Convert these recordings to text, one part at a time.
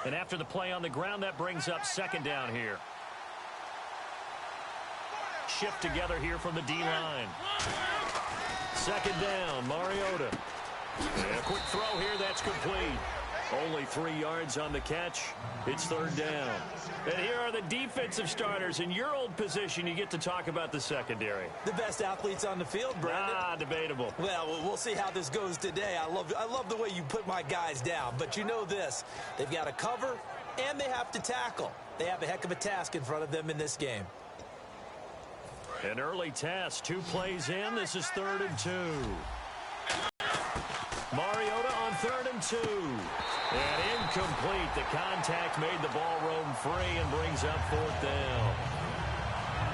And after the play on the ground, that brings up second down here. Shift together here from the D-line. Second down, Mariota. And a quick throw here, that's complete. Only 3 yards on the catch. It's third down. And here are the defensive starters. In your old position, you get to talk about the secondary. The best athletes on the field, Brandon. Debatable. Well, we'll see how this goes today. I love the way you put my guys down. But you know this. They've got to cover, and they have to tackle. They have a heck of a task in front of them in this game. An early test. 2 plays in. This is 3rd and 2. Mariota on 3rd and 2. And incomplete. The contact made the ball roam free and brings up 4th down.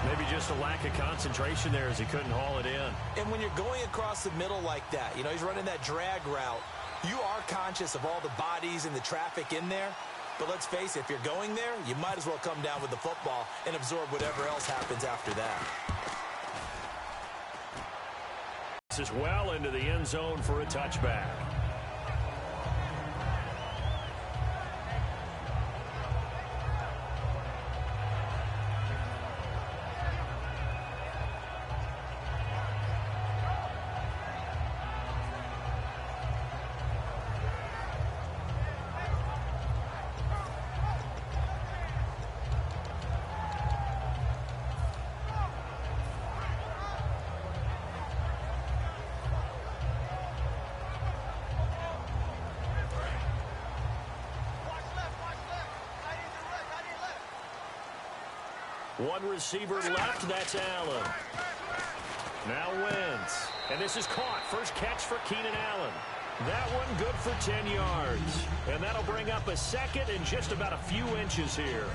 Maybe just a lack of concentration there as he couldn't haul it in. And when you're going across the middle like that, you know, he's running that drag route, you are conscious of all the bodies and the traffic in there. But let's face it, if you're going there, you might as well come down with the football and absorb whatever else happens after that. This is well into the end zone for a touchback. One receiver left, that's Allen. Now Wentz. And this is caught. First catch for Keenan Allen. That one good for 10 yards. And that'll bring up a second and just about a few inches here.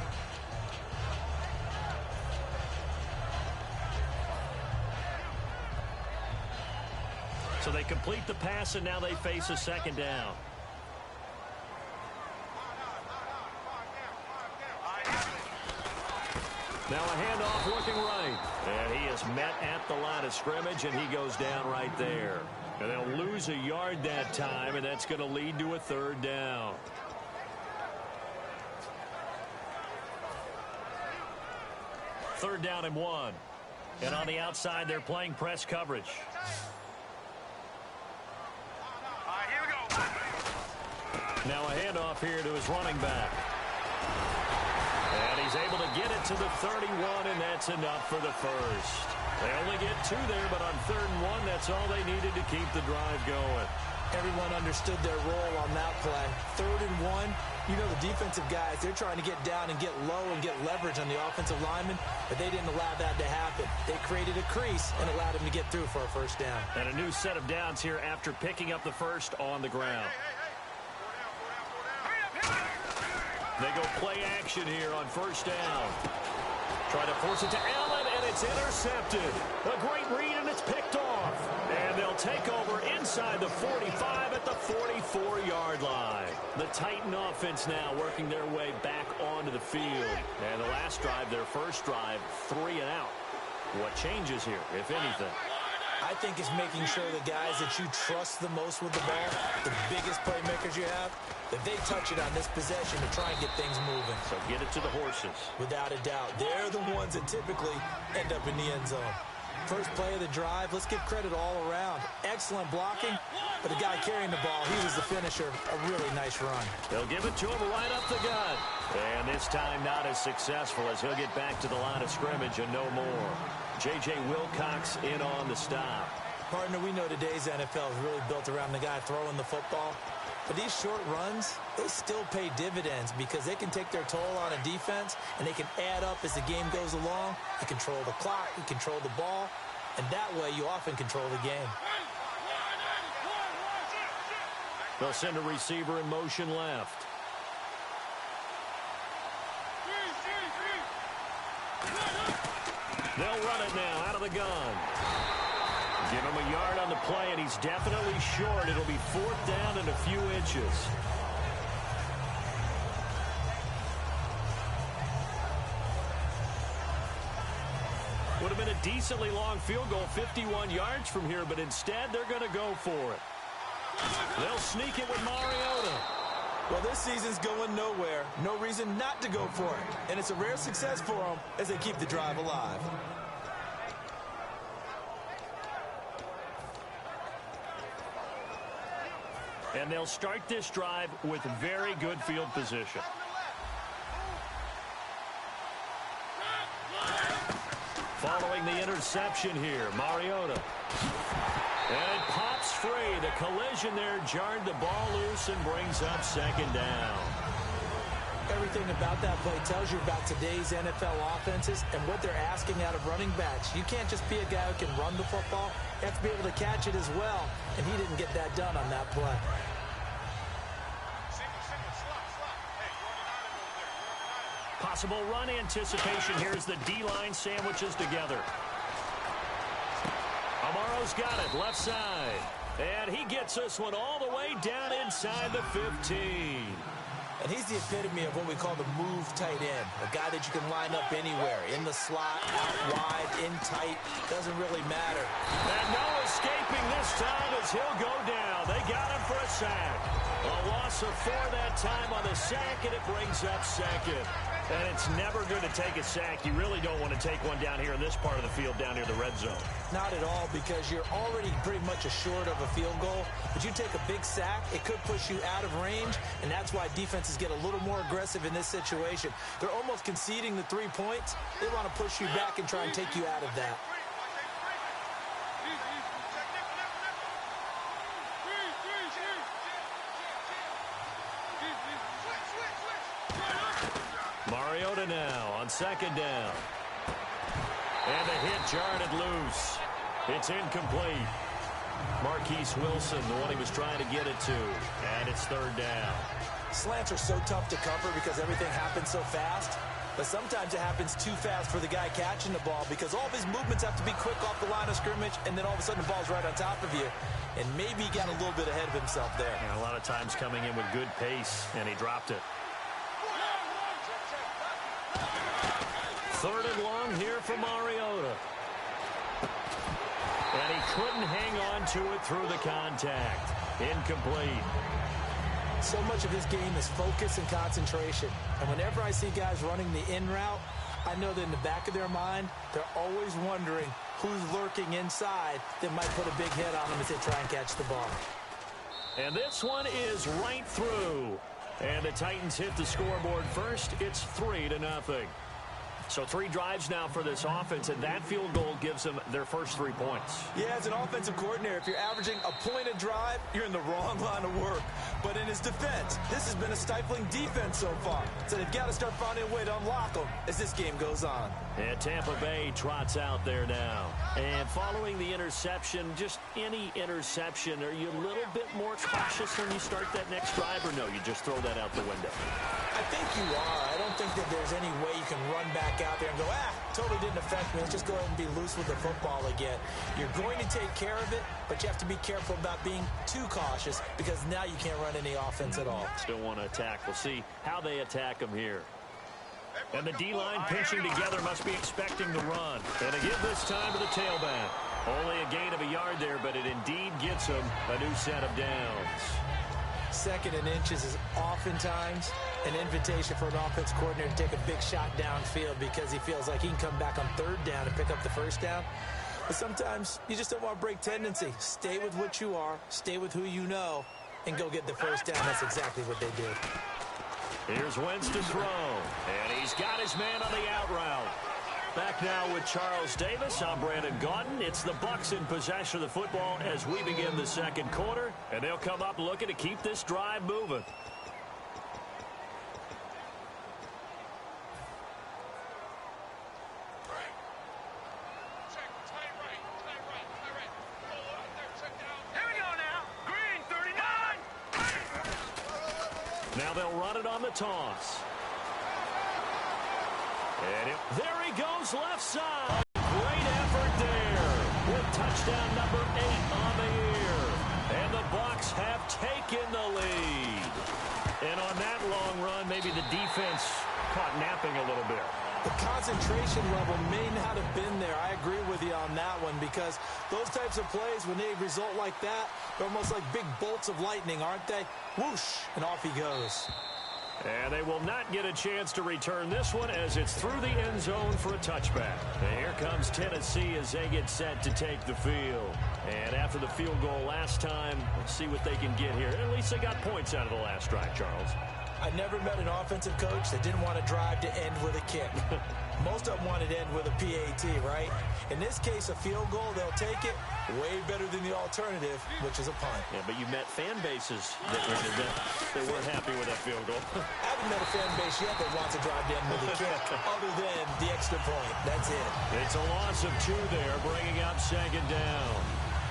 So they complete the pass, and now they face a second down. Now a handoff looking right. And he is met at the line of scrimmage, and he goes down right there. And they'll lose a yard that time, and that's going to lead to a third down. Third down and 1. And on the outside, they're playing press coverage. Here we go. Now a handoff here to his running back. And he's able to get it to the 31, and that's enough for the first. They only get 2 there, but on 3rd and 1, that's all they needed to keep the drive going. Everyone understood their role on that play. 3rd and 1, you know the defensive guys, they're trying to get down and get low and get leverage on the offensive lineman, but they didn't allow that to happen. They created a crease and allowed him to get through for a first down. And a new set of downs here after picking up the first on the ground. They go play action here on first down. Try to force it to Allen, and it's intercepted. A great read, and it's picked off. And they'll take over inside the 45 at the 44-yard line. The Titan offense now working their way back onto the field. And the last drive, their first drive, 3 and out. What changes here, if anything? I think it's making sure the guys that you trust the most with the ball, the biggest playmakers you have, that they touch it on this possession to try and get things moving. So get it to the horses. Without a doubt. They're the ones that typically end up in the end zone. First play of the drive, let's give credit all around. Excellent blocking, but the guy carrying the ball, he was the finisher. A really nice run. They'll give it to him right up the gut. And this time not as successful as he'll get back to the line of scrimmage and no more. J.J. Wilcox in on the stop. Partner, we know today's NFL is really built around the guy throwing the football. But these short runs, they still pay dividends because they can take their toll on a defense and they can add up as the game goes along. You control the clock, you control the ball, and that way you often control the game. They'll send a receiver in motion left. They'll run it now out of the gun. Give him a yard on the play, and he's definitely short. It'll be 4th down and a few inches. Would have been a decently long field goal, 51 yards from here, but instead they're going to go for it. They'll sneak it with Mariota. Well, this season's going nowhere. No reason not to go for it. And it's a rare success for them as they keep the drive alive. And they'll start this drive with very good field position. Following the interception here, Mariota. And it pops free. The collision there jarred the ball loose and brings up second down. Everything about that play tells you about today's NFL offenses and what they're asking out of running backs. You can't just be a guy who can run the football. You have to be able to catch it as well, and he didn't get that done on that play. Possible run anticipation here as the D-line sandwiches together. Amaro's got it, left side. And he gets this one all the way down inside the 15. And he's the epitome of what we call the move tight end. A guy that you can line up anywhere. In the slot, out wide, in tight. Doesn't really matter. And no escaping this time as he'll go down. They got him for a sack. A loss of 4 that time on the sack, and it brings up second. And it's never good to take a sack. You really don't want to take one down here in this part of the field, down near the red zone. Not at all, because you're already pretty much assured of a field goal. But you take a big sack, it could push you out of range, and that's why defenses get a little more aggressive in this situation. They're almost conceding the 3 points. They want to push you back and try and take you out of that. Mariota now on second down. And the hit jarred it loose. It's incomplete. Marquise Wilson, the one he was trying to get it to. And it's third down. Slants are so tough to cover because everything happens so fast. But sometimes it happens too fast for the guy catching the ball because all of his movements have to be quick off the line of scrimmage, and then all of a sudden the ball's right on top of you. And maybe he got a little bit ahead of himself there. And a lot of times coming in with good pace, and he dropped it. Third and long here for Mariota. And he couldn't hang on to it through the contact. Incomplete. So much of this game is focus and concentration. And whenever I see guys running the in route, I know that in the back of their mind, they're always wondering who's lurking inside that might put a big hit on them as they try and catch the ball. And this one is right through. And the Titans hit the scoreboard first. It's 3-0. So 3 drives now for this offense, and that field goal gives them their first 3 points. Yeah, as an offensive coordinator, if you're averaging a point a drive, you're in the wrong line of work. But in his defense, this has been a stifling defense so far. So they've got to start finding a way to unlock them as this game goes on. And Tampa Bay trots out there now. And following the interception, just any interception, are you a little bit more cautious when you start that next drive, or no, you just throw that out the window? I think you are. I don't think that there's any way you can run back out there and go, totally didn't affect me. Let's just go ahead and be loose with the football again. You're going to take care of it, but you have to be careful about being too cautious because now you can't run any offense at all. Still want to attack. We'll see how they attack them here. And the D-line pinching together must be expecting the run. And a give this time to the tailback. Only a gain of a yard there, but it indeed gets them a new set of downs. Second and inches is oftentimes an invitation for an offense coordinator to take a big shot downfield because he feels like he can come back on third down and pick up the first down. But sometimes you just don't want to break tendency. Stay with what you are, stay with who you know, and go get the first down. That's exactly what they did. Here's Wentz to throw, and he's got his man on the out route. Back now with Charles Davis. I'm Brandon Gaudin. It's the Bucs in possession of the football as we begin the second quarter, and they'll come up looking to keep this drive moving. Now they'll run it on the toss. And there he goes left side. Great effort there with touchdown number 8 on the year. And the Bucs have taken the lead. And on that long run, maybe the defense caught napping a little bit. The concentration level may not have been there. I agree with you on that one because those types of plays, when they result like that, they're almost like big bolts of lightning, aren't they? Whoosh, and off he goes. And they will not get a chance to return this one as it's through the end zone for a touchback. And here comes Tennessee as they get set to take the field. And after the field goal last time, let's see what they can get here. At least they got points out of the last drive, Charles. I never met an offensive coach that didn't want to drive to end with a kick. Most of them wanted to end with a PAT, right? In this case, a field goal, they'll take it. Way better than the alternative, which is a punt. Yeah, but you met fan bases that weren't happy with that field goal. I haven't met a fan base yet that wants to drive to end with a kick, other than the extra point. That's it. It's a loss of 2 there, bringing up second down.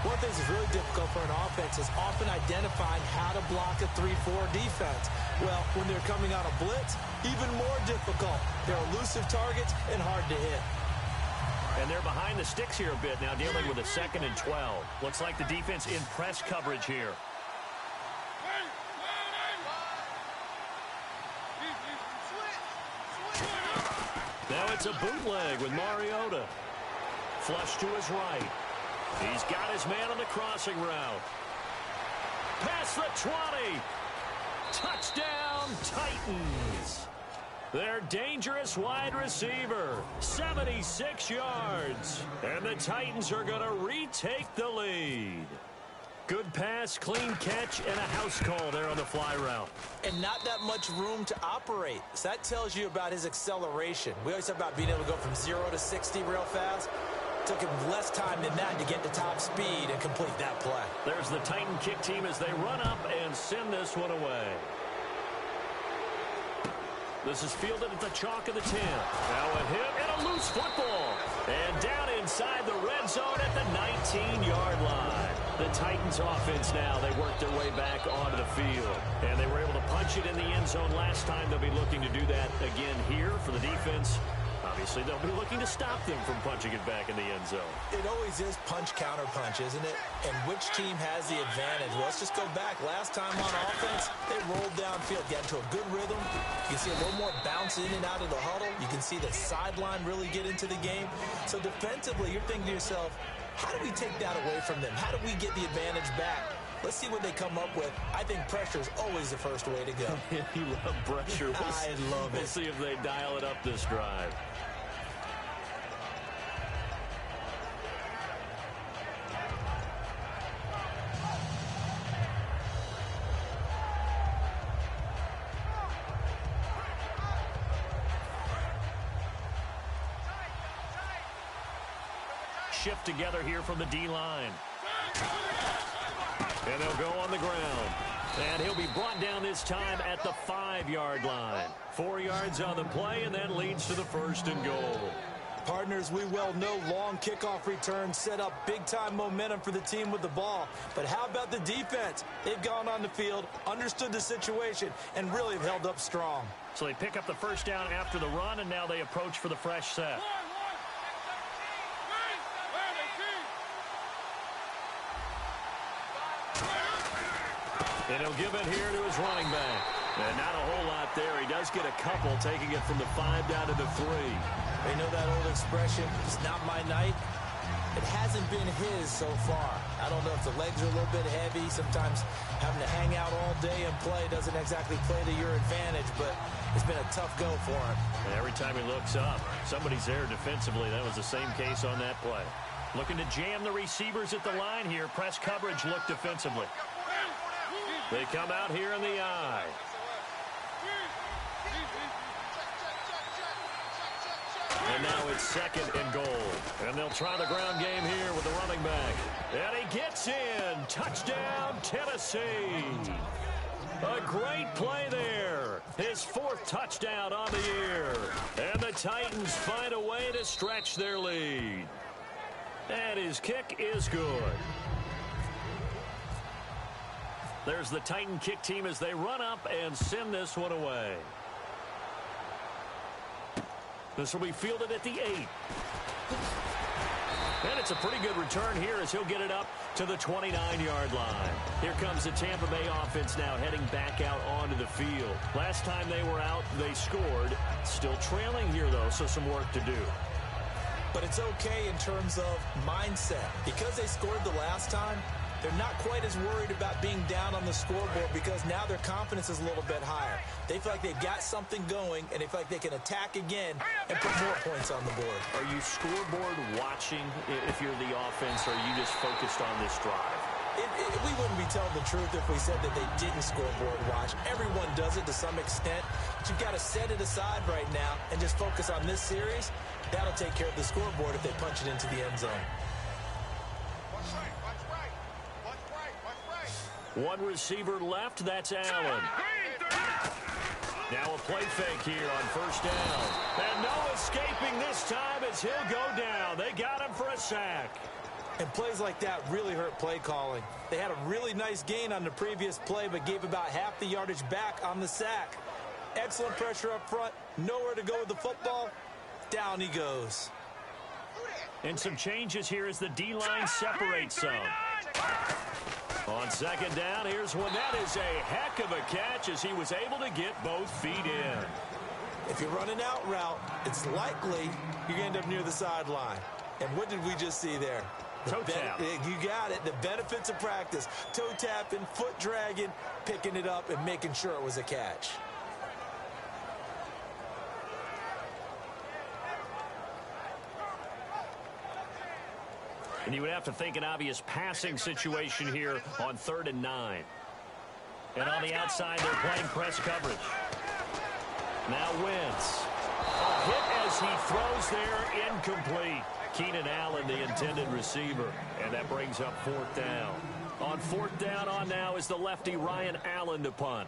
One thing that's really difficult for an offense is often identifying how to block a 3-4 defense. Well, when they're coming on a blitz, even more difficult. They're elusive targets and hard to hit. And they're behind the sticks here a bit now, dealing with a 2nd and 12. Looks like the defense in press coverage here. Now it's a bootleg with Mariota. Flush to his right. He's got his man on the crossing route. Past the 20. Touchdown, Titans. Their dangerous wide receiver, 76 yards. And the Titans are going to retake the lead. Good pass, clean catch, and a house call there on the fly route. And not that much room to operate. So that tells you about his acceleration. We always talk about being able to go from 0 to 60 real fast. Took him less time than that to get to top speed and complete that play. There's the Titan kick team as they run up and send this one away. This is fielded at the chalk of the 10. Now a hit and a loose football. And down inside the red zone at the 19-yard line. The Titans offense now, they worked their way back onto the field. And they were able to punch it in the end zone last time. They'll be looking to do that again here for the defense. Obviously, they'll be looking to stop them from punching it back in the end zone. It always is punch-counter-punch, isn't it? And which team has the advantage? Well, let's just go back. Last time on offense, they rolled downfield, got into a good rhythm. You can see a little more bounce in and out of the huddle. You can see the sideline really get into the game. So defensively, you're thinking to yourself, how do we take that away from them? How do we get the advantage back? Let's see what they come up with. I think pressure is always the first way to go. You love pressure. I love it. We'll see if they dial it up this drive. Shift together here from the D-line. And they'll go on the ground. And he'll be brought down this time at the 5-yard line. 4 yards on the play, and that leads to the 1st and goal. Partners, we well know long kickoff returns set up big-time momentum for the team with the ball. But how about the defense? They've gone on the field, understood the situation, and really have held up strong. So they pick up the 1st down after the run, and now they approach for the fresh set. And he'll give it here to his running back. And not a whole lot there. He does get a couple, taking it from the 5 down to the 3. They know that old expression, it's not my night. It hasn't been his so far. I don't know if the legs are a little bit heavy. Sometimes having to hang out all day and play doesn't exactly play to your advantage, but it's been a tough go for him. And every time he looks up, somebody's there defensively. That was the same case on that play. Looking to jam the receivers at the line here. Press coverage look defensively. They come out here in the eye. And now it's 2nd and goal. And they'll try the ground game here with the running back. And he gets in. Touchdown, Tennessee. A great play there. His 4th touchdown on the year. And the Titans find a way to stretch their lead. And his kick is good. There's the Titan kick team as they run up and send this one away. This will be fielded at the 8. And it's a pretty good return here as he'll get it up to the 29-yard line. Here comes the Tampa Bay offense now heading back out onto the field. Last time they were out, they scored. Still trailing here, though, so some work to do. But it's okay in terms of mindset. Because they scored the last time, they're not quite as worried about being down on the scoreboard because now their confidence is a little bit higher. They feel like they've got something going, and they feel like they can attack again and put more points on the board. Are you scoreboard watching if you're the offense, or are you just focused on this drive? We wouldn't be telling the truth if we said that they didn't scoreboard watch. Everyone does it to some extent. But you've got to set it aside right now and just focus on this series. That'll take care of the scoreboard if they punch it into the end zone. One receiver left, that's Allen. Now a play fake here on first down. And no escaping this time as he'll go down. They got him for a sack. And plays like that really hurt play calling. They had a really nice gain on the previous play, but gave about half the yardage back on the sack. Excellent pressure up front. Nowhere to go with the football. Down he goes. And some changes here as the D-line separates some. On second down, here's one. That is a heck of a catch as he was able to get both feet in. If you're running out route, it's likely you're going to end up near the sideline. And what did we just see there? Toe tap. You got it. The benefits of practice. Toe tapping, foot dragging, picking it up, and making sure it was a catch. And you would have to think an obvious passing situation here on 3rd and 9. And on the outside, they're playing press coverage. Now Wentz. A hit as he throws there, incomplete. Keenan Allen, the intended receiver. And that brings up 4th down. On 4th down on now is the lefty Ryan Allen to punt.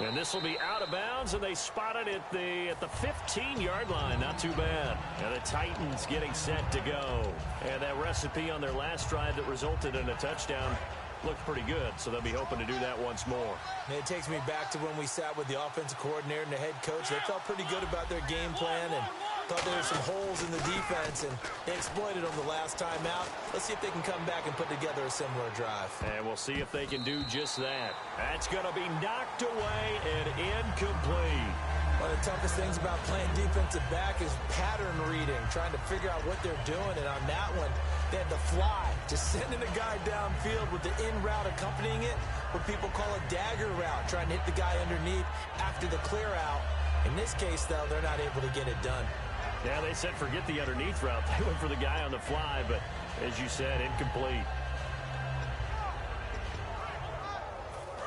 And this will be out of bounds, and they spot it at the 15-yard line. Not too bad. And the Titans getting set to go. And that recipe on their last drive that resulted in a touchdown looked pretty good, so they'll be hoping to do that once more. And it takes me back to when we sat with the offensive coordinator and the head coach. They felt pretty good about their game plan and thought there were some holes in the defense, and they exploited them the last time out. Let's see if they can come back and put together a similar drive. And we'll see if they can do just that. That's going to be knocked away and incomplete. One of the toughest things about playing defensive back is pattern reading, trying to figure out what they're doing. And on that one, they had the fly, just sending a guy downfield with the in route accompanying it, what people call a dagger route, trying to hit the guy underneath after the clear out. In this case, though, they're not able to get it done. Yeah, they said forget the underneath route. They went for the guy on the fly, but as you said, incomplete.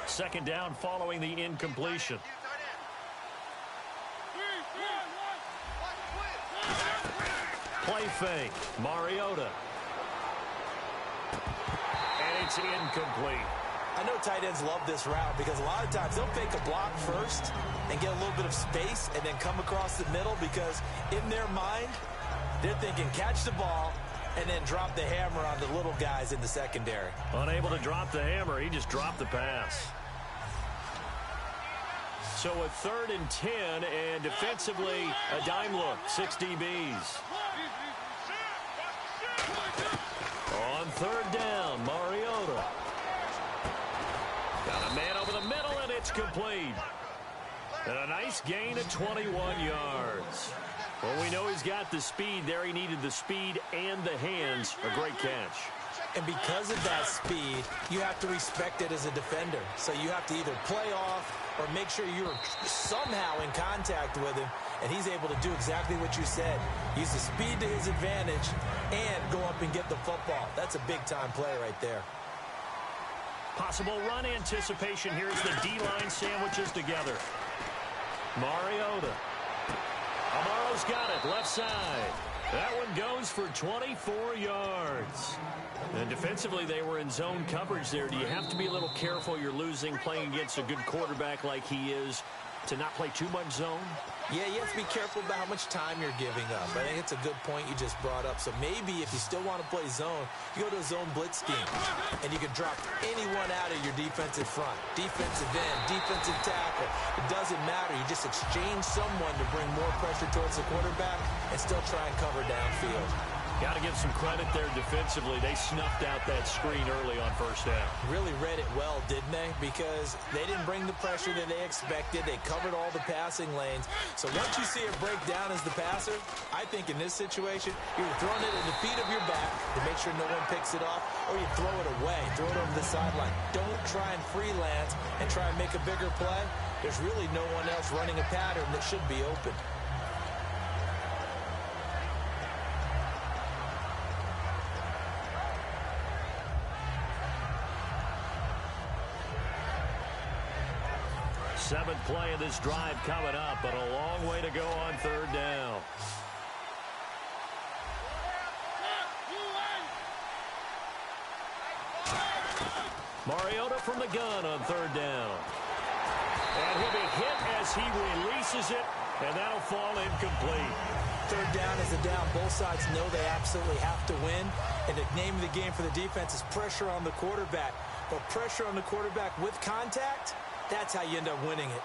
Second down following the incompletion. Play fake. Mariota. And it's incomplete. I know tight ends love this route because a lot of times they'll fake a block first and get a little bit of space and then come across the middle because in their mind, they're thinking catch the ball and then drop the hammer on the little guys in the secondary. Unable to drop the hammer, he just dropped the pass. So a 3rd and 10, and defensively, a dime look, 6 DBs. On 3rd down, Mariota. Got a man over the middle, and it's complete. And a nice gain of 21 yards. Well, we know he's got the speed there. He needed the speed and the hands. A great catch. And because of that speed, you have to respect it as a defender. So you have to either play off or make sure you're somehow in contact with him, and he's able to do exactly what you said. Use the speed to his advantage and go up and get the football. That's a big-time play right there. Possible run anticipation. Here's the D-line sandwiches together. Mariota. Amaro's got it, left side. That one goes for 24 yards. And defensively, they were in zone coverage there. Do you have to be a little careful? You're losing, playing against a good quarterback like he is. to not play too much zone? Yeah, you have to be careful about how much time you're giving up. I think it's a good point you just brought up. So maybe if you still want to play zone, you go to a zone blitz scheme, and you can drop anyone out of your defensive front. Defensive end, defensive tackle. It doesn't matter. You just exchange someone to bring more pressure towards the quarterback and still try and cover downfield. Got to give some credit there defensively. They snuffed out that screen early on first down. Really read it well, didn't they? Because they didn't bring the pressure that they expected. They covered all the passing lanes. So once you see it break down as the passer, I think in this situation, you're throwing it at the feet of your back to make sure no one picks it off, or you throw it away, throw it over the sideline. Don't try and freelance and try and make a bigger play. There's really no one else running a pattern that should be open. Seventh play of this drive coming up, but a long way to go on third down. Mariota from the gun on third down. And he'll be hit as he releases it, and that'll fall incomplete. Third down is a down. Both sides know they absolutely have to win, and the name of the game for the defense is pressure on the quarterback. But pressure on the quarterback with contact, that's how you end up winning it.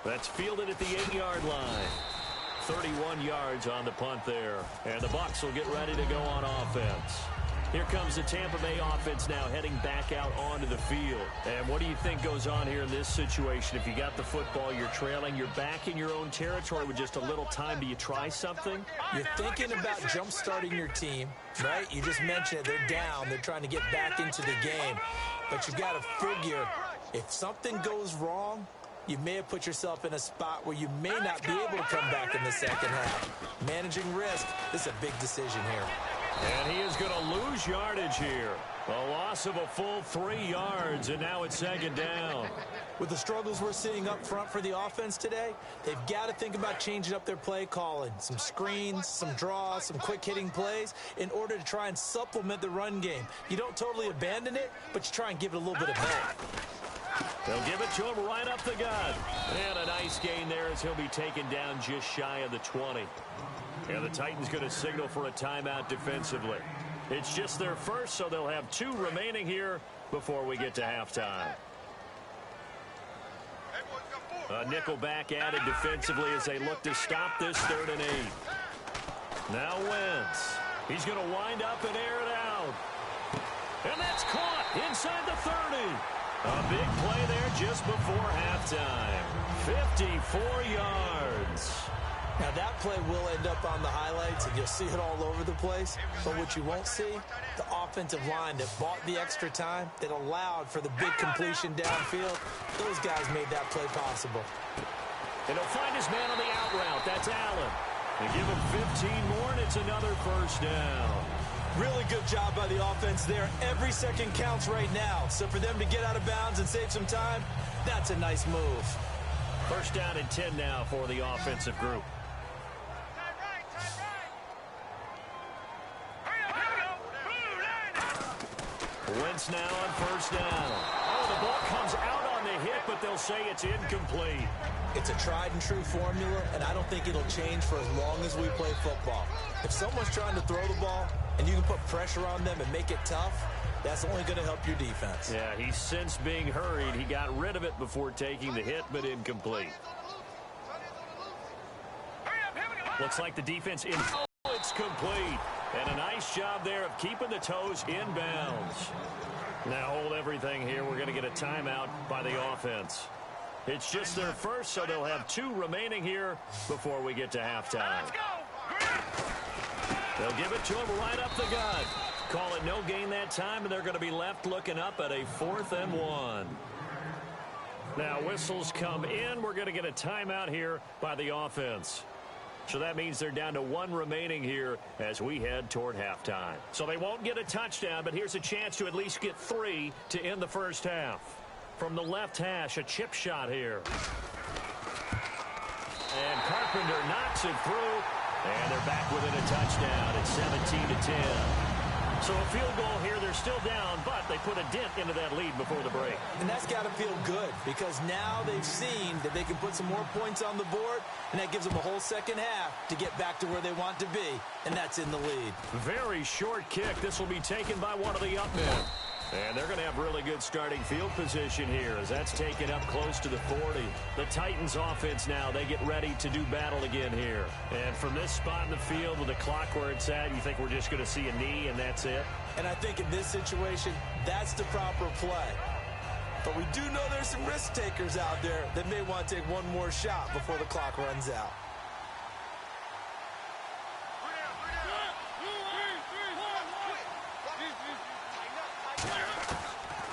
That's fielded at the 8-yard line. 31 yards on the punt there. And the Bucs will get ready to go on offense. Here comes the Tampa Bay offense now heading back out onto the field. And what do you think goes on here in this situation? If you got the football, you're trailing, you're back in your own territory with just a little time. Do you try something? You're thinking about jump-starting your team, right? You just mentioned it. They're down. They're trying to get back into the game. But you got to figure if something goes wrong, you may have put yourself in a spot where you may not be able to come back in the second half. Managing risk, this is a big decision here. And he is going to lose yardage here. A loss of a full 3 yards, and now it's second down. With the struggles we're seeing up front for the offense today, they've got to think about changing up their play calling. Some screens, some draws, some quick-hitting plays in order to try and supplement the run game. You don't totally abandon it, but you try and give it a little bit of help. They'll give it to him right up the gut. And a nice gain there as he'll be taken down just shy of the 20. And the Titans going to signal for a timeout defensively. It's just their first, so they'll have 2 remaining here before we get to halftime. A nickel back added defensively as they look to stop this 3rd and 8. Now Wentz. He's going to wind up and air it out. And that's caught inside the 30. A big play there just before halftime. 54 yards. Now, that play will end up on the highlights, and you'll see it all over the place. But what you won't see, the offensive line that bought the extra time, that allowed for the big completion downfield, those guys made that play possible. And he'll find his man on the out route. That's Allen. They give him 15 more, and it's another first down. Really good job by the offense there. Every second counts right now. So for them to get out of bounds and save some time, that's a nice move. First down and 10 now for the offensive group. Wentz now on first down. Oh, the ball comes out on the hit, but they'll say it's incomplete. It's a tried-and-true formula, and I don't think it'll change for as long as we play football. If someone's trying to throw the ball and you can put pressure on them and make it tough, that's only going to help your defense. Yeah, he's since being hurried. He got rid of it before taking the hit, but incomplete. Looks like the defense in. Oh, it's complete. And a nice job there of keeping the toes inbounds. Now hold everything here. We're going to get a timeout by the offense. It's just their first, so they'll have 2 remaining here before we get to halftime. They'll give it to him right up the gut. Call it no gain that time, and they're going to be left looking up at a 4th and 1. Now whistles come in. We're going to get a timeout here by the offense. So that means they're down to 1 remaining here as we head toward halftime. So they won't get a touchdown, but here's a chance to at least get 3 to end the first half. From the left hash, a chip shot here. And Carpenter knocks it through, and they're back within a touchdown. It's 17-10. So a field goal here, they're still down, but they put a dent into that lead before the break. And that's got to feel good because now they've seen that they can put some more points on the board, and that gives them a whole second half to get back to where they want to be, and that's in the lead. Very short kick. This will be taken by one of the up men. And they're going to have really good starting field position here as that's taken up close to the 40. The Titans offense now, they get ready to do battle again here. And from this spot in the field with the clock where it's at, you think we're just going to see a knee and that's it? And I think in this situation, that's the proper play. But we do know there's some risk takers out there that may want to take one more shot before the clock runs out.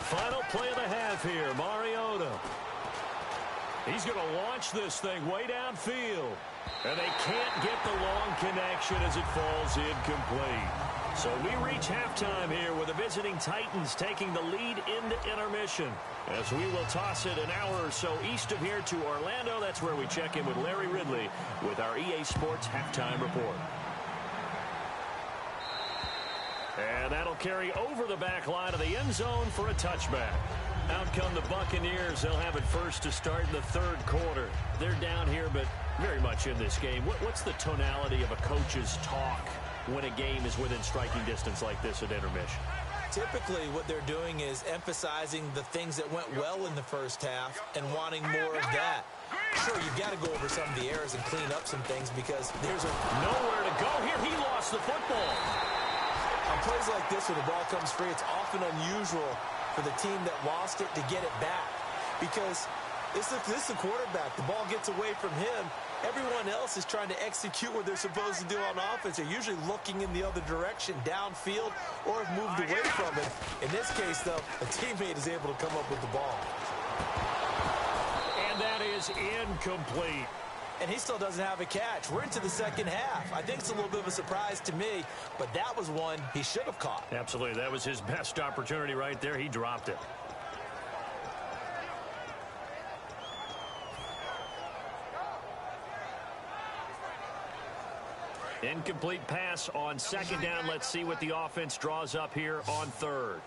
Final play of the half here, Mariota. He's going to launch this thing way downfield. And they can't get the long connection as it falls incomplete. So we reach halftime here with the visiting Titans taking the lead into intermission. As we will toss it an hour or so east of here to Orlando. That's where we check in with Larry Ridley with our EA Sports Halftime Report. And that'll carry over the back line of the end zone for a touchback. Out come the Buccaneers. They'll have it first to start in the third quarter. They're down here, but very much in this game. What's the tonality of a coach's talk when a game is within striking distance like this at intermission? Typically, what they're doing is emphasizing the things that went well in the first half and wanting more of that. Sure, you've got to go over some of the errors and clean up some things because there's nowhere to go here. He lost the football. On plays like this where the ball comes free, it's often unusual for the team that lost it to get it back because this is the quarterback. The ball gets away from him. Everyone else is trying to execute what they're supposed to do on offense. They're usually looking in the other direction, downfield, or have moved away from it. In this case, though, a teammate is able to come up with the ball. And that is incomplete. And he still doesn't have a catch. We're into the second half. I think it's a little bit of a surprise to me, but that was one he should have caught. Absolutely. That was his best opportunity right there. He dropped it. Incomplete pass on second down. Let's see what the offense draws up here on third.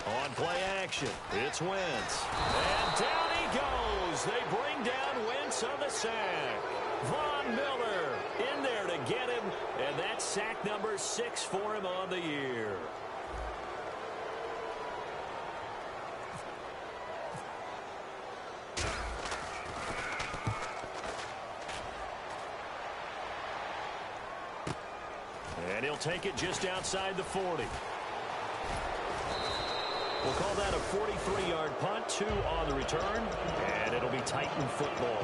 On play action, it's Wentz. And down he goes. They bring down Wentz on the sack. Von Miller in there to get him. And that's sack number 6 for him on the year. And he'll take it just outside the 40. We'll call that a 43-yard punt, 2 on the return, and it'll be Titan football.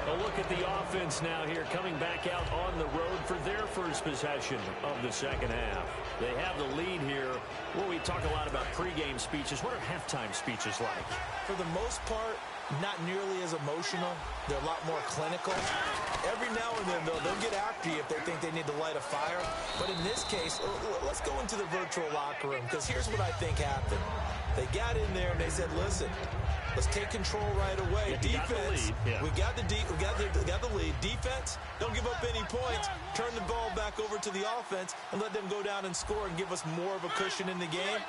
A look at the offense now here coming back out on the road for their first possession of the second half. They have the lead here. Well, we talk a lot about pregame speeches. What are halftime speeches like? For the most part, not nearly as emotional. They're a lot more clinical. Every now and then, though, they'll get after you if they think they need to light a fire. But in this case, let's go into the virtual locker room because here's what I think happened. They got in there and they said, listen, let's take control right away. Defense, we got the lead. Defense, don't give up any points. Turn the ball back over to the offense and let them go down and score and give us more of a cushion in the game.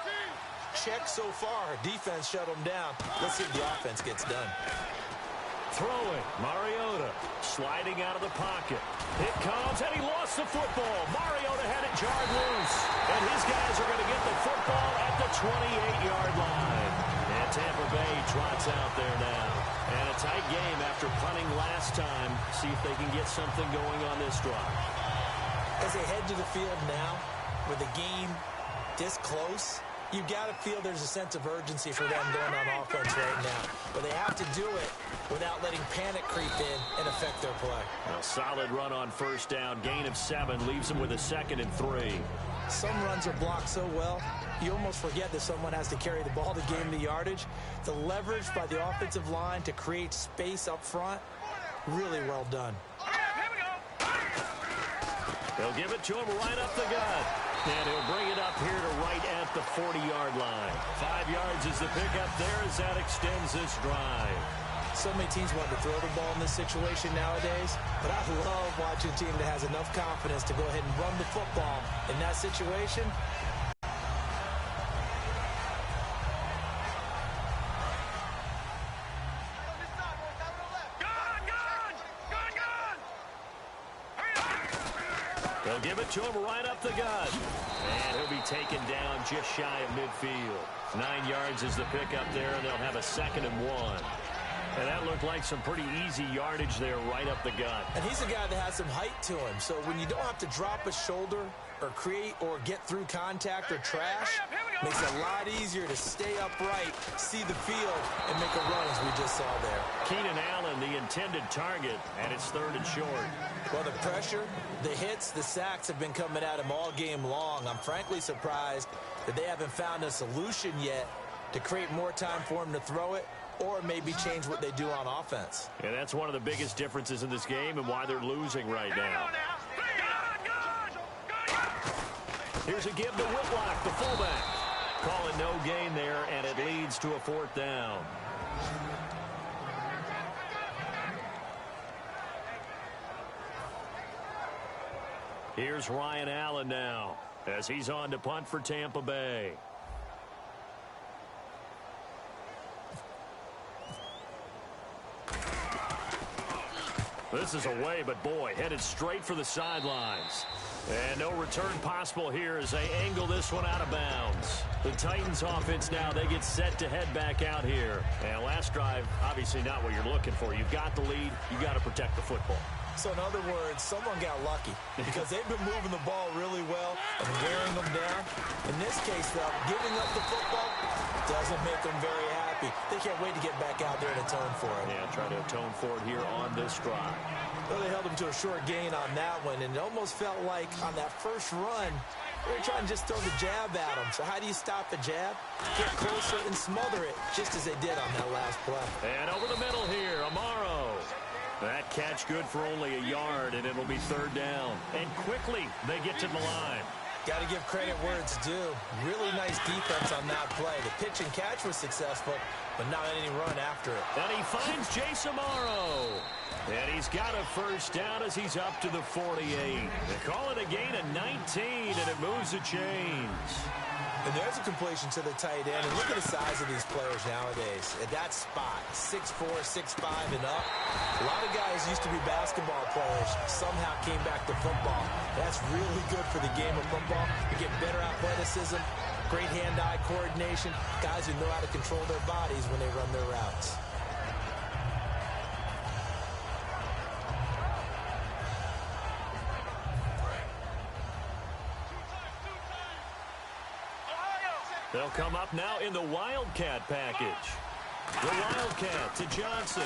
Check so far. Defense shut them down. Let's see if the offense gets done. Throwing, Mariota sliding out of the pocket. It comes, and he lost the football. Mariota had it jarred loose, and his guys are going to get the football at the 28-yard line. And Tampa Bay trots out there now. And a tight game after punting last time. See if they can get something going on this drive. As they head to the field now, with the game this close, you've got to feel there's a sense of urgency for them going on offense right now. But they have to do it without letting panic creep in and affect their play. A solid run on first down. Gain of 7 leaves them with a 2nd and 3. Some runs are blocked so well, you almost forget that someone has to carry the ball to gain the yardage. The leverage by the offensive line to create space up front, really well done. They'll give it to him right up the gut. And he'll bring it up here to right at the 40-yard line. 5 yards is the pickup there as that extends this drive. So many teams want to throw the ball in this situation nowadays, but I love watching a team that has enough confidence to go ahead and run the football in that situation. They'll give it to him right up the gut. And he'll be taken down just shy of midfield. 9 yards is the pickup there, and they'll have a 2nd and 1. And that looked like some pretty easy yardage there right up the gut. And he's a guy that has some height to him. So when you don't have to drop a shoulder or create or get through contact or trash, makes it a lot easier to stay upright, see the field, and make a run as we just saw there. Keenan Allen, the intended target, and it's 3rd and short. Well, the pressure, the hits, the sacks have been coming at him all game long. I'm frankly surprised that they haven't found a solution yet to create more time for him to throw it, or maybe change what they do on offense. And that's one of the biggest differences in this game and why they're losing right now. Here's a give to Whitlock, the fullback. Calling no gain there, and it leads to a 4th down. Here's Ryan Allen now as he's on to punt for Tampa Bay. This is away, but boy, headed straight for the sidelines. And no return possible here as they angle this one out of bounds. The Titans offense now, they get set to head back out here. And last drive, obviously not what you're looking for. You've got the lead. You've got to protect the football. So in other words, someone got lucky because they've been moving the ball really well and wearing them down. In this case, though, giving up the football doesn't make them very happy. They can't wait to get back out there and atone for it. Yeah, try to atone for it here on this drive. Well, they held them to a short gain on that one, and it almost felt like on that first run, they were trying to just throw the jab at them. So how do you stop a jab? Get closer and smother it, just as they did on that last play. And over the middle here, Amaro. That catch good for only a yard, and it'll be 3rd down. And quickly, they get to the line. Got to give credit where it's due. Really nice defense on that play. The pitch and catch was successful, but not any run after it. And he finds Jace Amaro. And he's got a 1st down as he's up to the 48. They call it a gain of 19, and it moves the chains. And there's a completion to the tight end. And look at the size of these players nowadays. At that spot, 6'4", 6'5", and up. A lot of guys used to be basketball players, somehow came back to football. That's really good for the game of football. You get better athleticism, great hand-eye coordination, guys who know how to control their bodies when they run their routes. They'll come up now in the Wildcat package. The Wildcat to Johnson.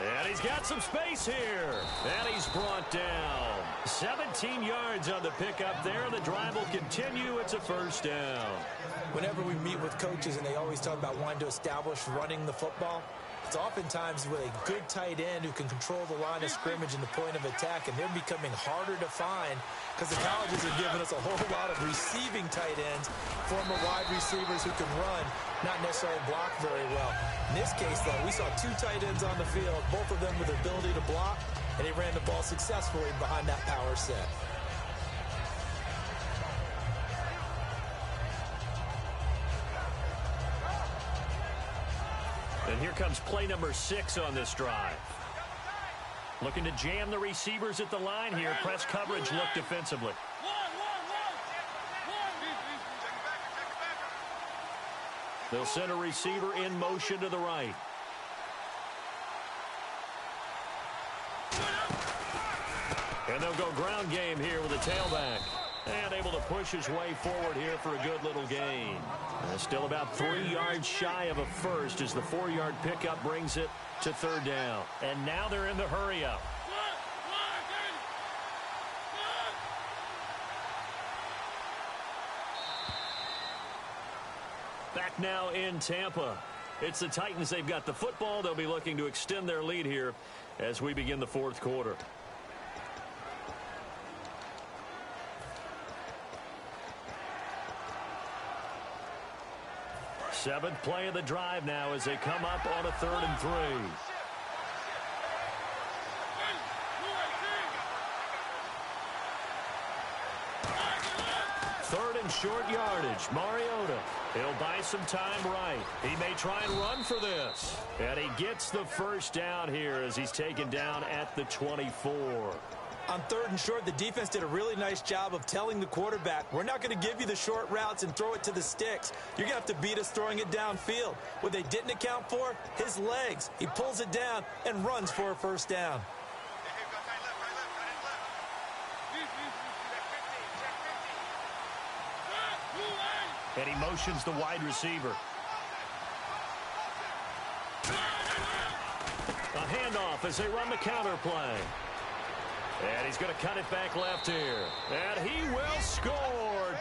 And he's got some space here. And he's brought down. 17 yards on the pickup there. The drive will continue. It's a 1st down. Whenever we meet with coaches and they always talk about wanting to establish running the football, it's oftentimes with a good tight end who can control the line of scrimmage and the point of attack, and they're becoming harder to find because the colleges are giving us a whole lot of receiving tight ends, former wide receivers who can run, not necessarily block very well. In this case, though, we saw 2 tight ends on the field, both of them with the ability to block, and they ran the ball successfully behind that power set. And here comes play number 6 on this drive. Looking to jam the receivers at the line here. Press coverage look defensively. They'll send a receiver in motion to the right. And they'll go ground game here with a tailback. And able to push his way forward here for a good little gain. And still about 3 yards shy of a first as the 4-yard pickup brings it to 3rd down. And now they're in the hurry-up. Back now in Tampa. It's the Titans. They've got the football. They'll be looking to extend their lead here as we begin the 4th quarter. Seventh play of the drive now as they come up on a 3rd and 3. Third and short yardage. Mariota. He'll buy some time right. He may try and run for this. And he gets the first down here as he's taken down at the 24. On 3rd and short, the defense did a really nice job of telling the quarterback, we're not going to give you the short routes and throw it to the sticks. You're going to have to beat us throwing it downfield. What they didn't account for, his legs. He pulls it down and runs for a first down. And he motions the wide receiver. A handoff as they run the counter play. And he's going to cut it back left here. And he will score.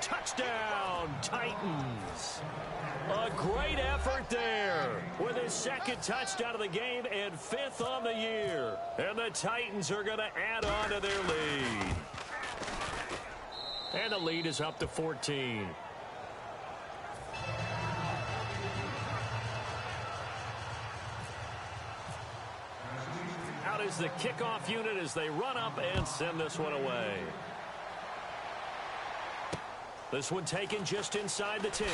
Touchdown, Titans. A great effort there with his 2nd touchdown of the game and 5th on the year. And the Titans are going to add on to their lead. And the lead is up to 14. Out is the kickoff unit as they run up and send this one away. This one taken just inside the 10.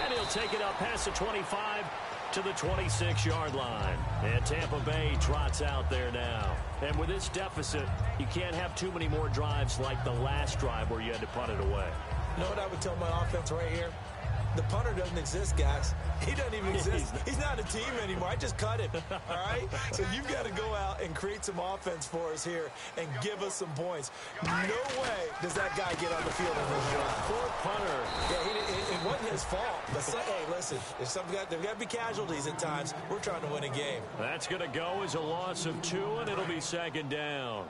And he'll take it up past the 25 to the 26-yard line. And Tampa Bay trots out there now. And with this deficit, you can't have too many more drives like the last drive where you had to punt it away. You know what I would tell my offense right here? The punter doesn't exist, guys. He doesn't even exist. He's not a team anymore. I just cut him, all right? So you've got to go out and create some offense for us here and give us some points. No way does that guy get on the field in this drive. Poor punter. Yeah, it wasn't his fault. But hey, listen, there's got to be casualties at times. We're trying to win a game. That's going to go as a loss of 2, and it'll be 2nd down.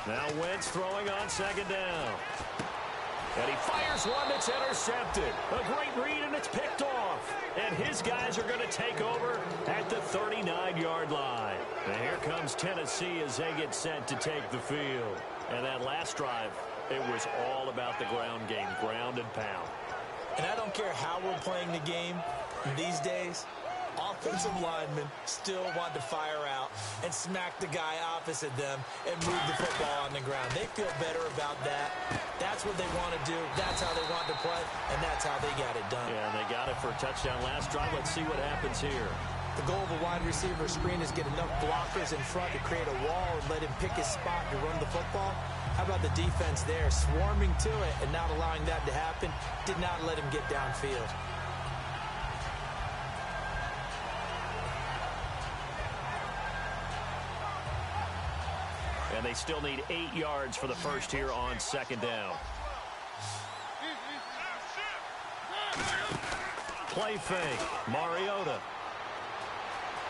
Now Wentz throwing on 2nd down. And he fires one that's intercepted. A great read, and it's picked off. And his guys are going to take over at the 39-yard line. And here comes Tennessee as they get set to take the field. And that last drive, it was all about the ground game, ground and pound. And I don't care how we're playing the game these days. Offensive linemen still want to fire out and smack the guy opposite them and move the football on the ground. They feel better about that. That's what they want to do. That's how they want to play, and that's how they got it done. Yeah, they got it for a touchdown last drive. Let's see what happens here. The goal of a wide receiver screen is get enough blockers in front to create a wall and let him pick his spot to run the football. How about the defense there, swarming to it and not allowing that to happen? Did not let him get downfield. And they still need 8 yards for the first here on 2nd down. Play fake. Mariota.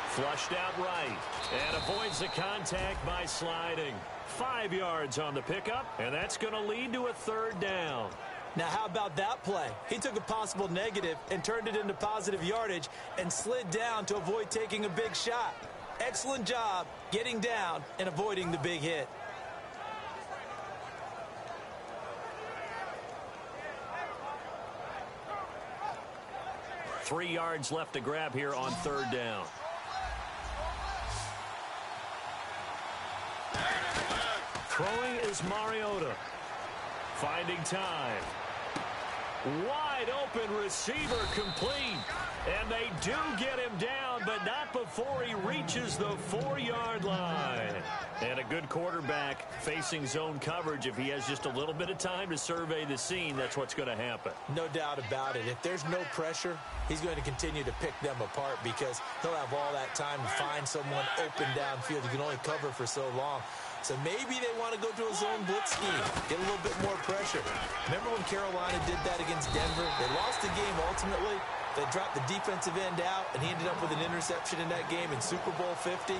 Flushed out right. And avoids the contact by sliding. 5 yards on the pickup. And that's going to lead to a 3rd down. Now, how about that play? He took a possible negative and turned it into positive yardage and slid down to avoid taking a big shot. Excellent job getting down and avoiding the big hit. Three yards left to grab here on 3rd down. Throwing is Mariota. Finding time. Wide open receiver complete. And they do get him down, but not before he reaches the 4-yard line. And a good quarterback facing zone coverage. If he has just a little bit of time to survey the scene, that's what's going to happen. No doubt about it. If there's no pressure, he's going to continue to pick them apart because he'll have all that time to find someone open downfield. He can only cover for so long. So maybe they want to go to a zone blitz scheme, get a little bit more pressure. Remember when Carolina did that against Denver? They lost the game ultimately. They dropped the defensive end out, and he ended up with an interception in that game in Super Bowl 50.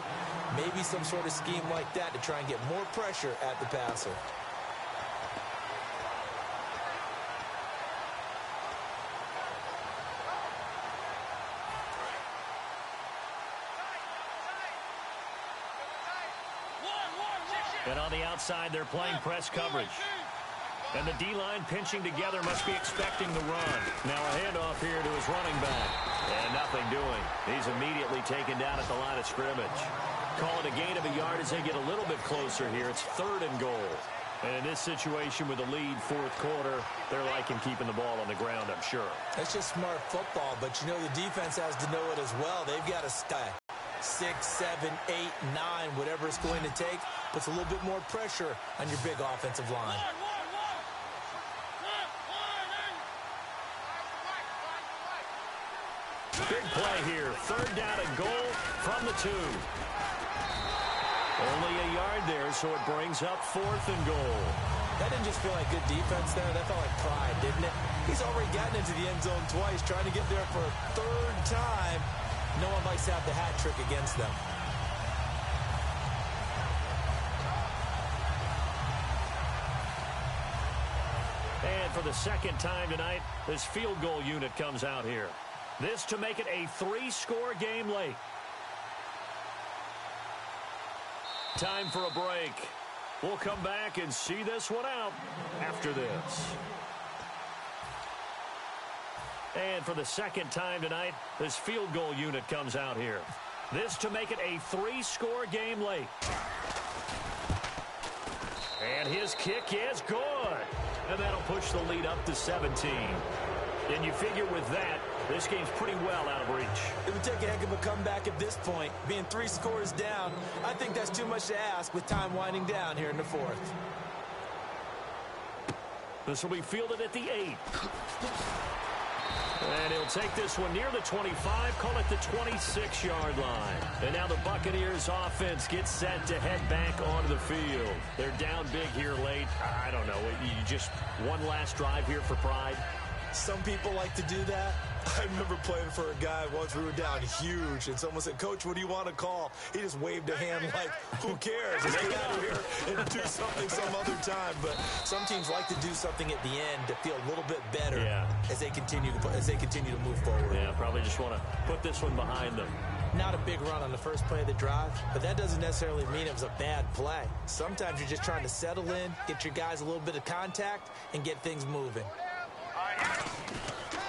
Maybe some sort of scheme like that to try and get more pressure at the passer. And on the outside, they're playing press coverage. And the D-line pinching together must be expecting the run. Now a handoff here to his running back. And nothing doing. He's immediately taken down at the line of scrimmage. Call it a gain of a yard as they get a little bit closer here. It's 3rd and goal. And in this situation with a lead 4th quarter, they're liking keeping the ball on the ground, I'm sure. That's just smart football, but you know the defense has to know it as well. They've got to stack 6, 7, 8, 9, whatever it's going to take. Puts a little bit more pressure on your big offensive line. Big play here. 3rd down and goal from the 2. Only a yard there, so it brings up 4th and goal. That didn't just feel like good defense there. That felt like pride, didn't it? He's already gotten into the end zone twice, trying to get there for a 3rd time. No one likes to have the hat trick against them. And for the 2nd time tonight, this field goal unit comes out here. This to make it a 3-score game late. Time for a break. We'll come back and see this one out after this. And for the 2nd time tonight, this field goal unit comes out here. This to make it a 3-score game late. And his kick is good. And that'll push the lead up to 17. And you figure with that, this game's pretty well out of reach. It would take a heck of a comeback at this point. Being 3 scores down, I think that's too much to ask with time winding down here in the 4th. This will be fielded at the 8. And he'll take this one near the 25, call it the 26-yard line. And now the Buccaneers offense gets set to head back onto the field. They're down big here late. I don't know. You just one last drive here for pride. Some people like to do that. I remember playing for a guy once. We were down huge, and someone said, "Coach, what do you want to call?" He just waved a hand like, who cares? Let's get out of here and do something some other time. But some teams like to do something at the end to feel a little bit better as they continue to move forward. Yeah, probably just want to put this one behind them. Not a big run on the first play of the drive, but that doesn't necessarily mean it was a bad play. Sometimes you're just trying to settle in, get your guys a little bit of contact, and get things moving.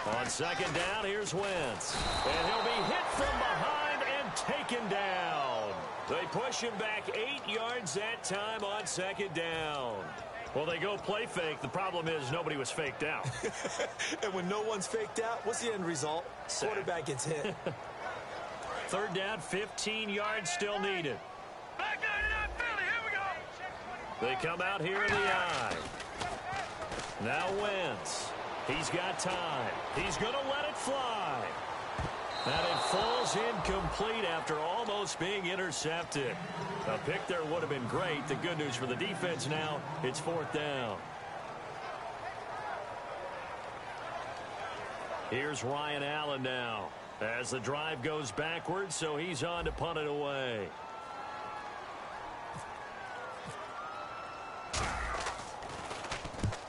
On 2nd down, here's Wentz. And he'll be hit from behind and taken down. They push him back 8 yards that time on 2nd down. Well, they go play fake. The problem is nobody was faked out. And when no one's faked out, what's the end result? Sack. Quarterback gets hit. 3rd down, 15 yards still needed. Back down to that Philly. Here we go. They come out here in the eye. Now Wentz. He's got time. He's going to let it fly. And it falls incomplete after almost being intercepted. A pick there would have been great. The good news for the defense now, it's 4th down. Here's Ryan Allen now as the drive goes backwards, so he's on to punt it away.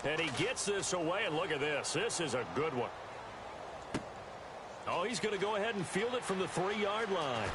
And he gets this away, and look at this. This is a good one. Oh, he's going to go ahead and field it from the 3-yard line.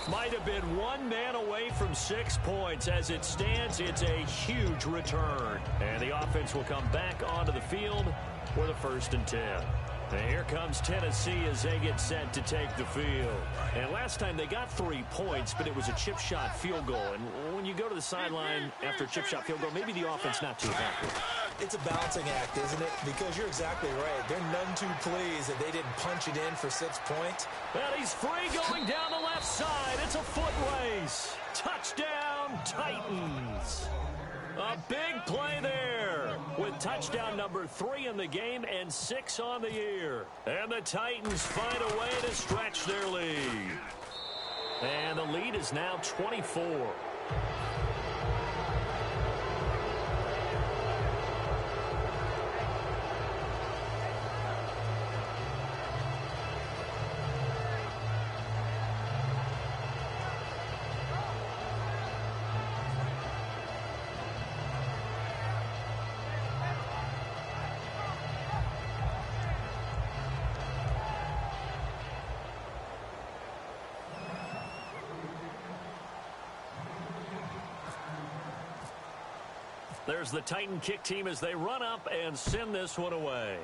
Might have been one man away from 6 points. As it stands, it's a huge return. And the offense will come back onto the field for the 1st and 10. And here comes Tennessee as they get set to take the field. And last time they got 3 points, but it was a chip shot field goal. And when you go to the sideline after a chip shot field goal, maybe the offense not too happy. It's a balancing act, isn't it? Because you're exactly right. They're none too pleased that they didn't punch it in for 6 points. And he's free going down the left side. It's a foot race. Touchdown, Titans. A big play there with touchdown number 3 in the game and 6 on the year. And the Titans find a way to stretch their lead. And the lead is now 24. There's the Titan kick team as they run up and send this one away.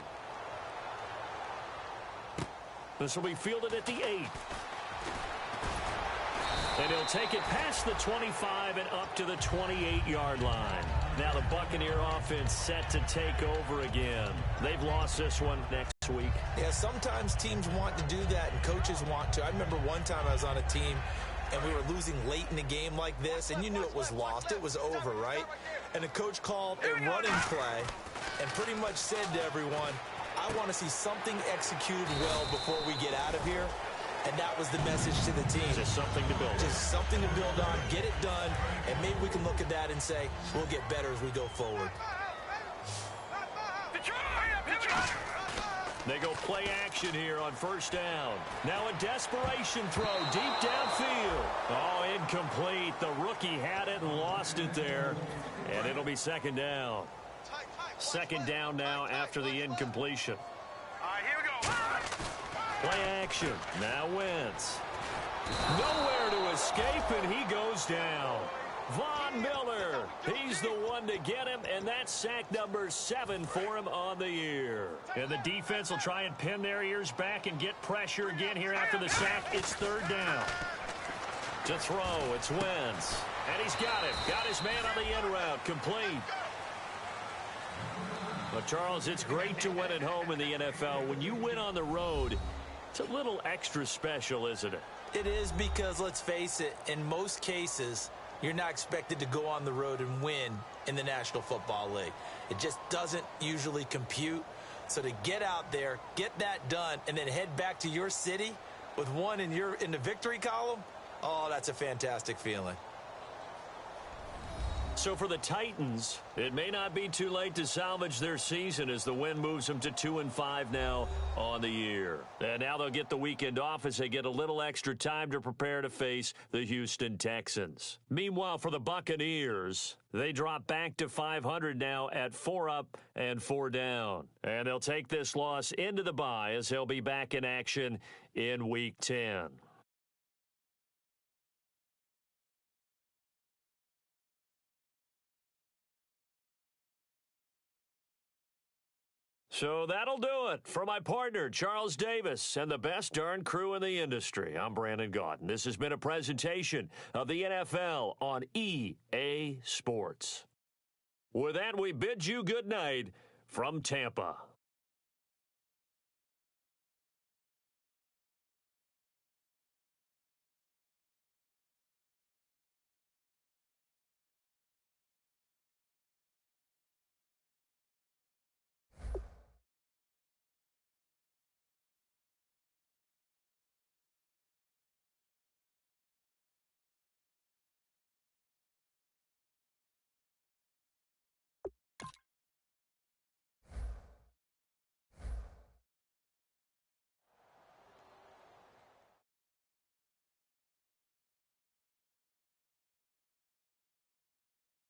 This will be fielded at the 8. And he'll take it past the 25 and up to the 28-yard line. Now the Buccaneer offense set to take over again. They've lost this one next week. Yeah, sometimes teams want to do that and coaches want to. I remember one time I was on a team and we were losing late in the game like this, and you knew it was lost. It was over, right? And the coach called a running play and pretty much said to everyone, I want to see something executed well before we get out of here. And that was the message to the team. Just something to build on. Just something to build on, get it done, and maybe we can look at that and say, we'll get better as we go forward. They go play action here on first down. Now a desperation throw deep downfield. Oh, incomplete. The rookie had it and lost it there. And it'll be second down. Second down now after the incompletion. All right, here we go. Play action. Now Wentz. Nowhere to escape, and he goes down. Von Miller, he's the one to get him, and that's sack number 7 for him on the year. And the defense will try and pin their ears back and get pressure again here after the sack. It's third down. To throw, it's Wentz. And he's got it. Got his man on the in route. Complete. But, Charles, it's great to win at home in the NFL. When you win on the road, it's a little extra special, isn't it? It is because, let's face it, in most cases, you're not expected to go on the road and win in the National Football League. It just doesn't usually compute. So to get out there, get that done, and then head back to your city with one in the victory column, oh, that's a fantastic feeling. So for the Titans, it may not be too late to salvage their season as the win moves them to 2-5 now on the year. And now they'll get the weekend off as they get a little extra time to prepare to face the Houston Texans. Meanwhile, for the Buccaneers, they drop back to 500 now at 4 up and 4 down. And they'll take this loss into the bye as they'll be back in action in Week 10. So that'll do it for my partner, Charles Davis, and the best darn crew in the industry. I'm Brandon Gaudin. This has been a presentation of the NFL on EA Sports. With that, we bid you good night from Tampa.